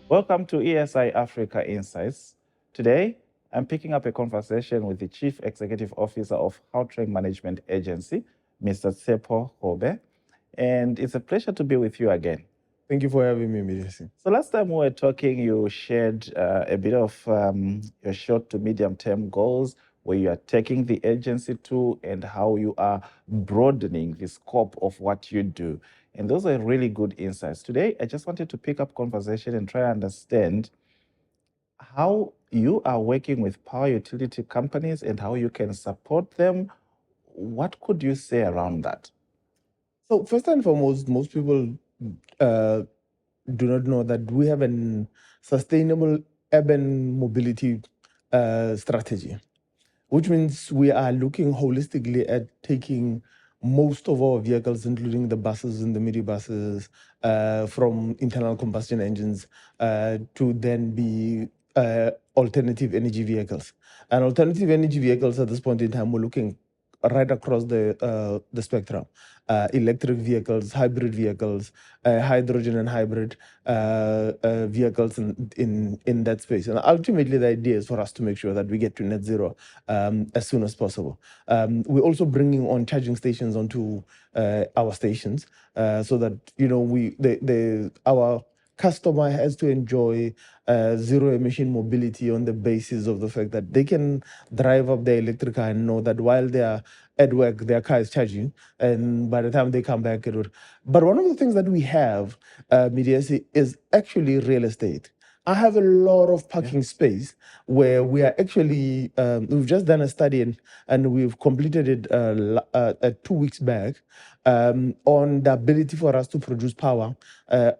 Welcome to ESI Africa Insights. Today, I'm picking up a conversation with the Chief Executive Officer of Gautrain Management Agency, Mr. Tshepo Kgobe, and it's a pleasure to be with you again. Thank you for having me, Mediasi. So last time we were talking, you shared a bit of your short to medium term goals, where you are taking the agency to and how you are broadening the scope of what you do. And those are really good insights. Today, I just wanted to pick up conversation and try to understand how you are working with power utility companies and how you can support them. What could you say around that? So, first and foremost, most people uh, do not know that we have a sustainable urban mobility strategy, which means we are looking holistically at taking most of our vehicles, including the buses and the minibuses, from internal combustion engines to then be alternative energy vehicles. And alternative energy vehicles at this point in time, we're looking right across the spectrum. Electric vehicles, hybrid vehicles, hydrogen and hybrid vehicles in that space. And ultimately, the idea is for us to make sure that we get to net zero as soon as possible. We're also bringing on charging stations onto our stations so that our customer has to enjoy zero emission mobility on the basis of the fact that they can drive up their electric car and know that while they are at work, their car is charging, and by the time they come back, it would. But one of the things that we have, Mediasi, is actually real estate. I have a lot of parking space where we are actually, we've just done a study and we've completed it 2 weeks back on the ability for us to produce power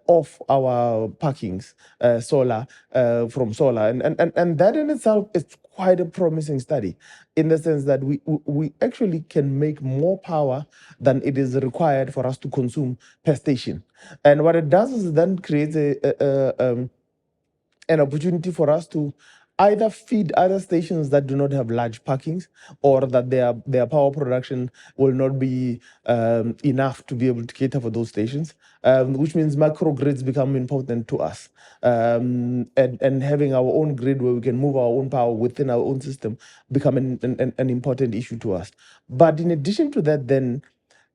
off our parkings, solar, from solar. And that in itself is quite a promising study in the sense that we actually can make more power than it is required for us to consume per station. And what it does is it then creates an opportunity for us to either feed other stations that do not have large parkings, or that their power production will not be enough to be able to cater for those stations, which means microgrids become important to us. And having our own grid where we can move our own power within our own system become an important issue to us. But in addition to that, then,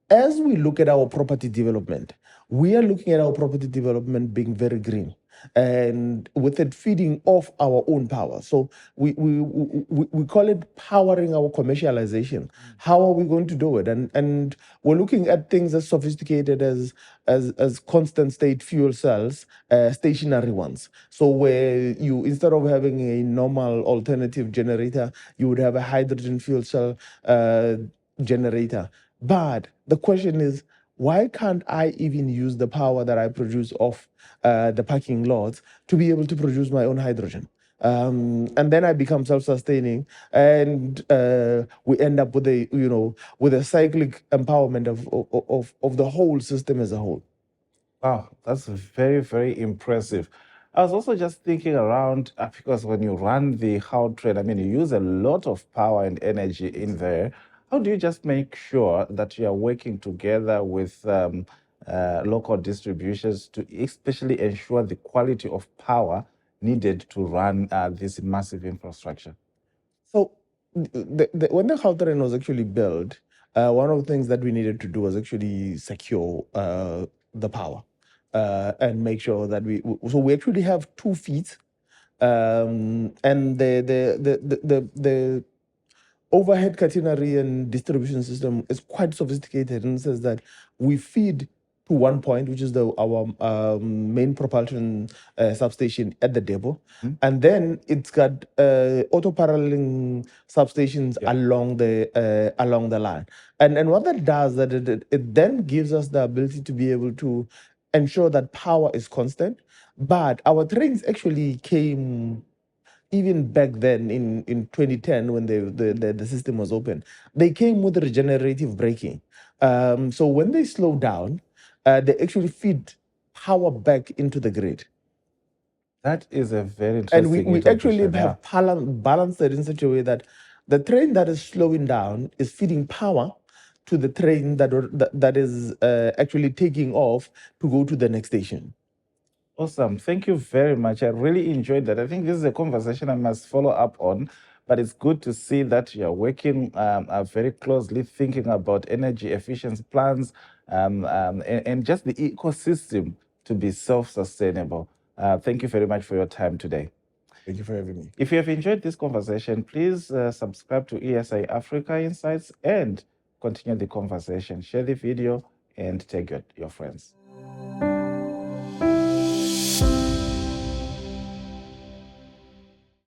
as we look at our property development, we are looking at our property development being very green and with it feeding off our own power. So we call it powering our commercialization. How are we going to do it? And we're looking at things as sophisticated as constant state fuel cells, stationary ones. So where you, instead of having a normal alternative generator, you would have a hydrogen fuel cell generator. But the question is, why can't I even use the power that I produce off the parking lots to be able to produce my own hydrogen? And then I become self-sustaining, and we end up with a cyclic empowerment of the whole system as a whole. Wow, that's very, very impressive. I was also just thinking around because when you run the Gautrain, I mean, you use a lot of power and energy in there. How do you just make sure that you are working together with local distributions to especially ensure the quality of power needed to run this massive infrastructure? So, when the Gautrain was actually built, one of the things that we needed to do was actually secure the power and make sure that so we actually have 2 feet, and the overhead catenary and distribution system is quite sophisticated in the sense that we feed to one point, which is our main propulsion substation at the depot, and then it's got auto paralleling substations along the line. And what that does, that it then gives us the ability to be able to ensure that power is constant. But our trains actually came even back then in 2010 when the system was open. They came with regenerative braking. So when they slow down, they actually feed power back into the grid. That is a very And interesting we actually interpretation. have balanced it in such a way that the train that is slowing down is feeding power to the train that is actually taking off to go to the next station. Awesome. Thank you very much. I really enjoyed that. I think this is a conversation I must follow up on, but it's good to see that you're working very closely, thinking about energy efficiency plans and just the ecosystem to be self-sustainable. Thank you very much for your time today. Thank you for having me. If you have enjoyed this conversation, please subscribe to ESI Africa Insights and continue the conversation. Share the video and tag your friends.